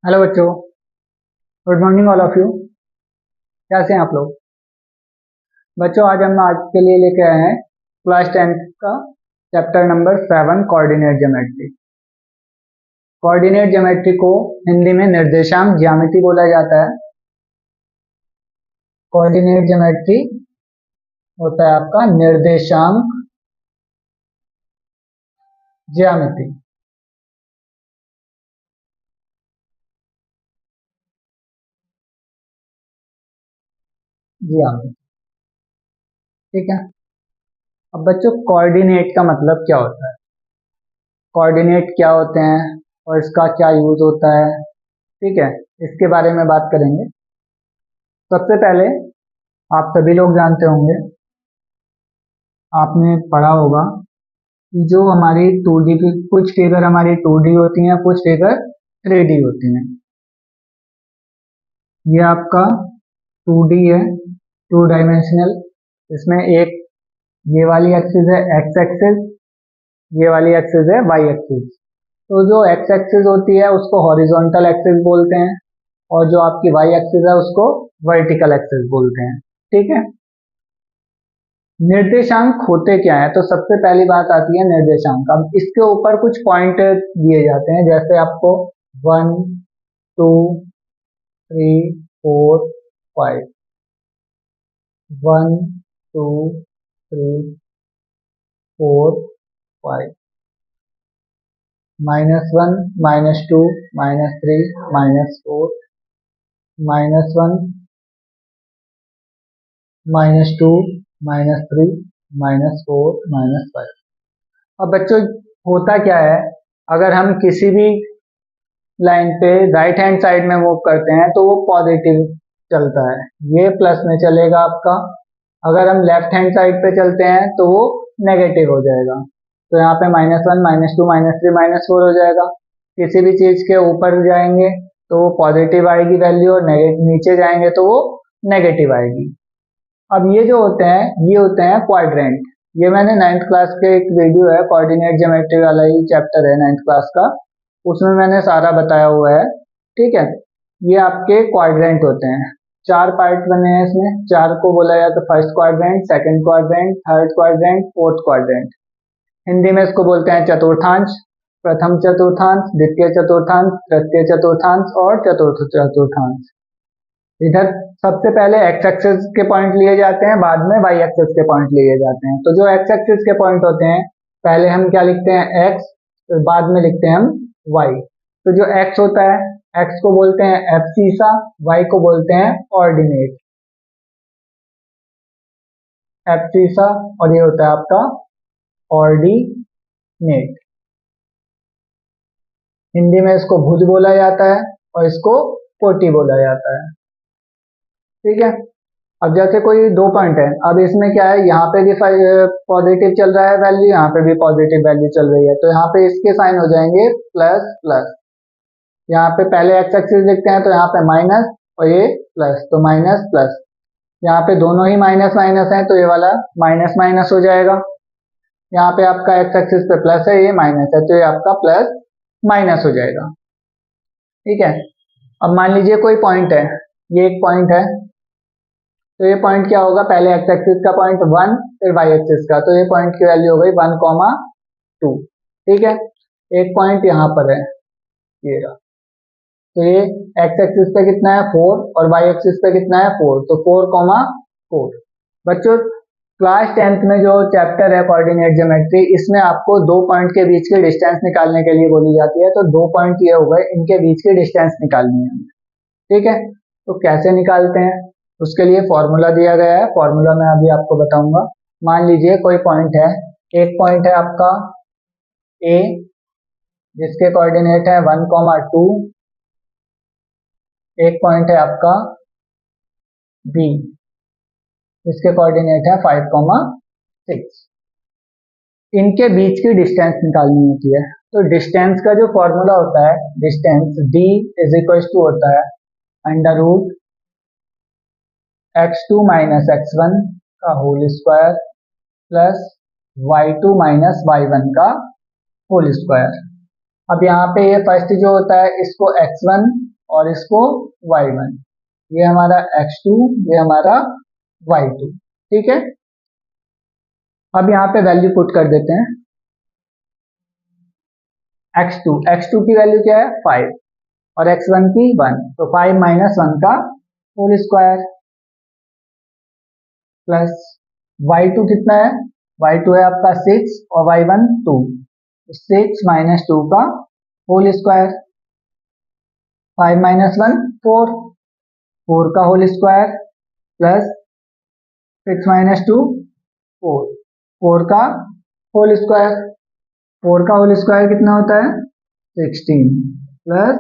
Hello बच्चों, good morning all of you. कैसे हैं आप लोग? बच्चों, आज के लिए लेके आए हैं क्लास 10 का chapter number 7 coordinate geometry. Coordinate geometry को हिंदी में निर्देशांक ज्यामिति बोला जाता है। कोऑर्डिनेट ज्योमेट्री होता है आपका निर्देशांक ज्यामिति। ज्यामिति, ठीक है। अब बच्चों, कोऑर्डिनेट का मतलब क्या होता है, कोऑर्डिनेट क्या होते हैं और इसका क्या यूज होता है, ठीक है, इसके बारे में बात करेंगे। सबसे पहले आप सभी लोग जानते होंगे, आपने पढ़ा होगा कि जो हमारी 2D की कुछ फिगर हमारी 2D होती हैं, कुछ फिगर 3D होती हैं। ये आपका 2D है, 2 डायमेंशनल। इसमें एक ये वाली एक्सिस है एक्स एक्सिस, ये वाली एक्सिस है वाई एक्सिस। तो जो एक्स एक्सिस होती है उसको हॉरिजॉन्टल एक्सिस बोलते हैं और जो आपकी वाई एक्सिस है उसको वर्टिकल एक्सिस बोलते हैं, ठीक है। निर्देशांक होते क्या है, तो सबसे पहली बात आती है निर्देशांक। अब इसके ऊपर कुछ पॉइंट दिए जाते हैं, जैसे आपको 1 2 3 4 5, 1 2 3 4 5, -1 -2 -3 -4 -1 -2 -3 -4 -5। अब बच्चों, होता क्या है, अगर हम किसी भी लाइन पे राइट हैंड साइड में मूव करते हैं तो वो पॉजिटिव चलता है, ये प्लस में चलेगा आपका। अगर हम लेफ्ट हैंड साइड पे चलते हैं तो वो नेगेटिव हो जाएगा। तो यहाँ पे -1 -2 -3 -4 हो जाएगा। किसी भी चीज के ऊपर जाएंगे तो वो पॉजिटिव आएगी वैल्यू, और नीचे जाएंगे तो वो नेगेटिव आएगी। अब ये जो होते हैं, ये होते हैं क्वाड्रेंट। ये मैंने 9th क्लास के एक वीडियो है, कोऑर्डिनेट ज्योमेट्री वाला ही चैप्टर है 9th क्लास का, उसमें मैंने सारा बताया हुआ है, ठीक है। ये आपके क्वाड्रेंट होते हैं, 4 पार्ट बने हैं इसमें। 4 को बोला जाता है first quadrant, second quadrant, third quadrant, fourth quadrant. Hindi में इसको बोलते हैं चतुर्थांश, प्रथम चतुर्थांश, द्वितीय चतुर्थांश, तृतीय चतुर्थांश और चतुर्थ चतुर्थांश। इधर सबसे पहले एक्स एक्सिस के पॉइंट लिए जाते हैं, बाद में वाई एक्सिस के पॉइंट लिए जाते हैं। तो जो एक्स एक्सिस के पॉइंट होते हैं, पहले हम क्या लिखते हैं एक्स, तो बाद में लिखते हैं हम वाई। तो जो एक्स होता है, एक्स को बोलते हैं एब्सिसा, वाई को बोलते हैं ऑर्डिनेट, एब्सिसा, और ये होता है आपका ऑर्डिनेट। हिंदी में इसको भुज बोला जाता है और इसको कोटि बोला जाता है, ठीक है। अब जैसे कोई 2 पॉइंट है, अब इसमें क्या है, यहाँ पे भी पॉजिटिव चल रहा है वैल्यू, यहाँ पे भी पॉजिटिव वैल्यू चल रही है, तो यहाँ पे इसके साइन हो जाएंगे प्लस प्लस। यहाँ पे पहले एक्स एक्सिस लिखते हैं तो यहाँ पे माइनस और ये प्लस, तो माइनस प्लस। यहाँ पे दोनों ही माइनस माइनस है तो ये वाला माइनस माइनस हो जाएगा। यहाँ पे आपका एक्स एक्सिस पे प्लस है, ये माइनस है, तो ये आपका प्लस माइनस हो जाएगा, ठीक है। अब मान लीजिए कोई पॉइंट है, ये एक पॉइंट है, तो ये पॉइंट क्या होगा, पहले एक्स एक्सिस का पॉइंट 1, फिर वाई एक्सिस का, तो ये पॉइंट की वैल्यू हो गई 1,2, ठीक है। एक पॉइंट यहाँ पर है, ये रहा, तो ये एक्स एक्सिस पे कितना है 4 और वाई एक्सिस पे कितना है 4, तो 4,4। बच्चों, क्लास 10th में जो चैप्टर है कोऑर्डिनेट ज्योमेट्री, इसमें आपको 2 पॉइंट के बीच की डिस्टेंस निकालने के लिए बोली जाती है। तो 2 पॉइंट ये हो गए, इनके बीच की डिस्टेंस निकालनी है, ठीक है। तो कैसे निकालते हैं, उसके लिए फॉर्मूला दिया गया है, फॉर्मूला मैं अभी आपको बताऊंगा। मान लीजिए कोई पॉइंट है, एक पॉइंट है आपका ए, जिसके कोऑर्डिनेट है 1,2, एक पॉइंट है आपका बी, इसके कोऑर्डिनेट है 5,6। इनके बीच की डिस्टेंस निकालनी होती है। तो डिस्टेंस का जो फॉर्मूला होता है, distance d is equal to होता है under root x2 minus x1 का whole square plus y2 minus y1 का होल स्क्वायर। अब यहाँ पे ये फर्स्ट जो होता है इसको x1 और इसको y1, ये हमारा x2, ये हमारा y2, ठीक है। अब यहाँ पे वैल्यू पुट कर देते हैं। x2 की वैल्यू क्या है 5 और x1 की 1, तो 5 माइनस 1 का होल स्क्वायर प्लस y2 कितना है, y2 है आपका 6 और y1 2, 6 माइनस 2 का होल स्क्वायर, 5 माइनस 1 4, 4 का होल स्क्वायर प्लस 6 माइनस 2 4, 4 का होल स्क्वायर, 4 का होल स्क्वायर कितना होता है 16 प्लस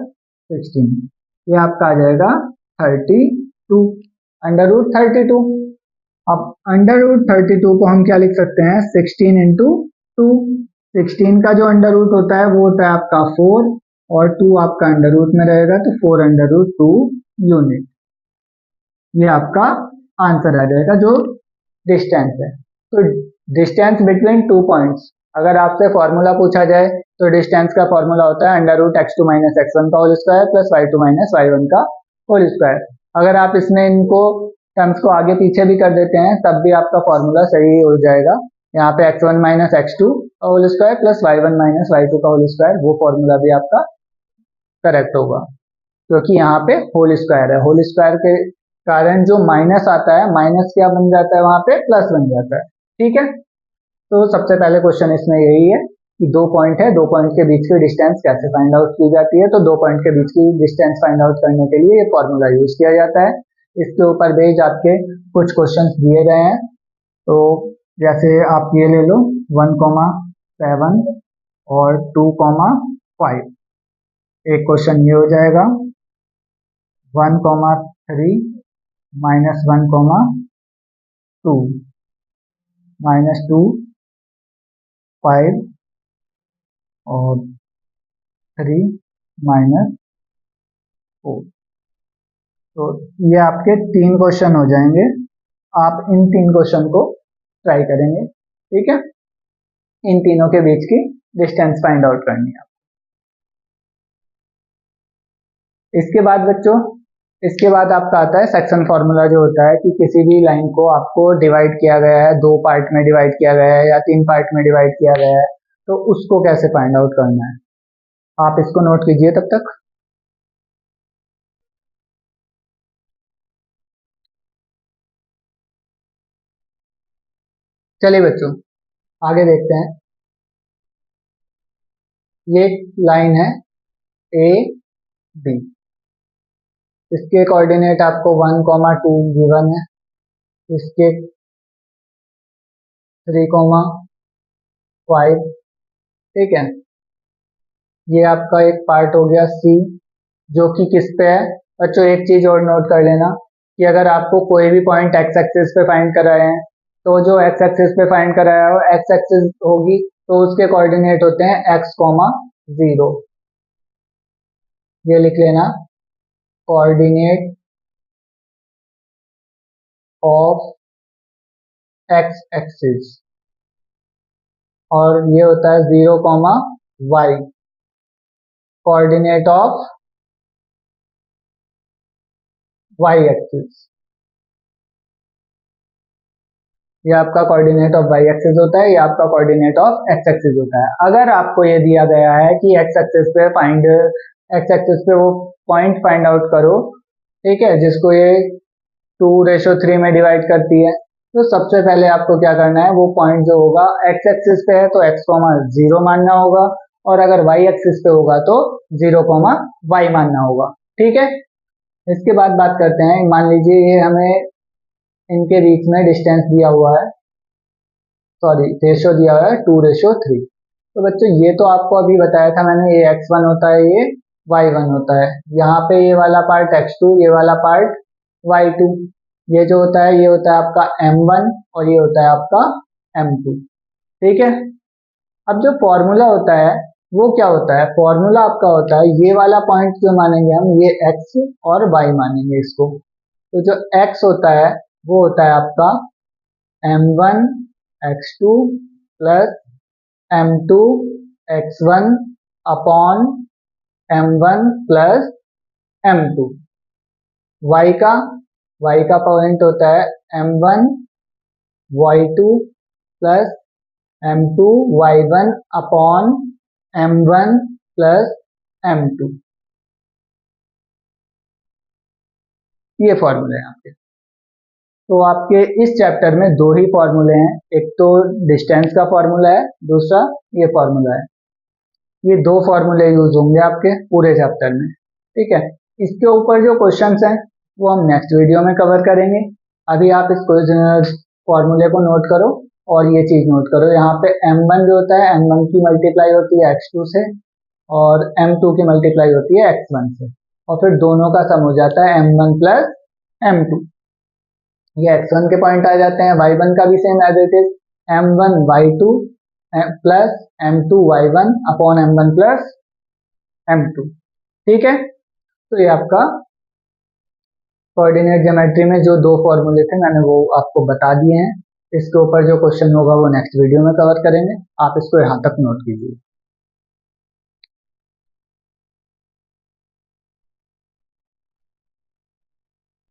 16, ये आपका आ जाएगा 32 अंडर रूट 32। अब अंडर रूट 32 को हम क्या लिख सकते हैं 16 इंटू 2, 16 का जो अंडर रूट होता है वो होता है आपका 4 और 2 आपका अंडर रूट में रहेगा, तो 4 अंडर रूट 2 यूनिट, ये आपका आंसर आ जाएगा जो डिस्टेंस है। तो डिस्टेंस बिटवीन 2 पॉइंट्स, अगर आपसे फॉर्मूला पूछा जाए तो डिस्टेंस का फॉर्मूला होता है under root x2 minus x1 का whole square plus y2 minus y1 का होल स्क्वायर। अगर आप इसमें इनको टर्म्स को आगे पीछे भी कर देते हैं तब भी आपका फॉर्मूला सही हो जाएगा। यहाँ पे x1 माइनस x2 का whole square plus y1 minus y2 का होल स्क्वायर, वो फॉर्मूला भी आपका करेक्ट होगा, क्योंकि यहाँ पे होल स्क्वायर है, होल स्क्वायर के कारण जो माइनस आता है, माइनस क्या बन जाता है वहां पे प्लस बन जाता है, ठीक है। तो सबसे पहले क्वेश्चन इसमें यही है कि 2 पॉइंट है, 2 पॉइंट के बीच की डिस्टेंस कैसे फाइंड आउट की जाती है। तो 2 पॉइंट के बीच की डिस्टेंस फाइंड आउट करने के लिए ये फॉर्मूला यूज किया जाता है। इसके ऊपर बेस्ड आपके कुछ क्वेश्चन दिए गए हैं, तो जैसे आप ये ले लो 1,7 और 2,5, एक क्वेश्चन ये हो जाएगा 1,3 माइनस 1,2 माइनस 2 5 और 3 माइनस 4। तो ये आपके 3 क्वेश्चन हो जाएंगे, आप इन 3 क्वेश्चन को ट्राई करेंगे, ठीक है। इन तीनों के बीच की डिस्टेंस फाइंड आउट करनी है। इसके बाद बच्चों, इसके बाद आपका आता है सेक्शन फॉर्मूला, जो होता है कि किसी भी लाइन को आपको डिवाइड किया गया है, 2 पार्ट में डिवाइड किया गया है या 3 पार्ट में डिवाइड किया गया है, तो उसको कैसे फाइंड आउट करना है। आप इसको नोट कीजिए तब तक। चलिए बच्चों आगे देखते हैं। ये लाइन है ए बी, इसके कोऑर्डिनेट आपको 1,2 गिवन है, इसके 3,5, ठीक है। ये आपका एक पार्ट हो गया सी, जो कि किस पे है बच्चों, एक चीज और नोट कर लेना कि अगर आपको कोई भी पॉइंट एक्स एक्सिस पे फाइंड कराए हैं, तो जो एक्स एक्सिस पे फाइंड कराया हो एक्स एक्सिस होगी, तो उसके कोऑर्डिनेट होते हैं x,0, ये लिख लेना, कोऑर्डिनेट ऑफ एक्स एक्सिस, और ये होता है 0,y, coordinate of y axis, ये आपका कोऑर्डिनेट ऑफ वाई एक्सिस होता है, ये आपका कोऑर्डिनेट ऑफ एक्स एक्सिस होता है। अगर आपको ये दिया गया है कि एक्स एक्सिस पे वो पॉइंट फाइंड आउट करो, ठीक है, जिसको ये 2:3 में डिवाइड करती है, तो सबसे पहले आपको क्या करना है, वो पॉइंट जो होगा एक्स एक्सिस पे है तो x,0 मानना होगा, और अगर y एक्सिस पे होगा तो 0,y मानना होगा, ठीक है। इसके बाद बात करते हैं, मान लीजिए ये हमें इनके बीच में डिस्टेंस दिया हुआ है, सॉरी रेशियो दिया हुआ है 2:3। तो बच्चों ये तो आपको अभी बताया था मैंने, ये x1 होता है, ये y1 होता है, यहाँ पे ये वाला पार्ट x2, ये वाला पार्ट y2, ये जो होता है ये होता है आपका m1 और ये होता है आपका m2, ठीक है। अब जो फॉर्मूला होता है वो क्या होता है, फॉर्मूला आपका होता है, ये वाला पॉइंट जो मानेंगे हम, ये x और y मानेंगे इसको, तो जो x होता है वो होता है आपका m1 x2 plus m2 x1 upon m1 plus m2। y का पॉइंट होता है m1 y2 plus m2 y1 upon m1 plus m2। ये फॉर्मूले हैं आपके। तो आपके इस चैप्टर में दो ही फॉर्मूले हैं, एक तो डिस्टेंस का फॉर्मूला है, दूसरा ये फॉर्मूला है। ये दो फॉर्मूले यूज होंगे आपके पूरे चैप्टर में, ठीक है। इसके ऊपर जो क्वेश्चंस हैं वो हम नेक्स्ट वीडियो में कवर करेंगे। अभी आप इस फॉर्मूले को नोट करो और ये चीज नोट करो, यहाँ पे m1 जो होता है m1 की मल्टीप्लाई होती है x2 से और m2 की मल्टीप्लाई होती है x1 से, और फिर दोनों का सम हो जाता है m1 प्लस m2। ये x1 के पॉइंट आ जाते हैं, y1 का भी same as it is m1 y2 plus m2 y1 upon m1 plus m2, ठीक है। तो ये आपका कोऑर्डिनेट ज्योमेट्री में जो दो फॉर्मूले थे मैंने वो आपको बता दिए हैं। इसके ऊपर जो क्वेश्चन होगा वो नेक्स्ट वीडियो में कवर करेंगे, आप इसको यहाँ तक नोट कीजिए।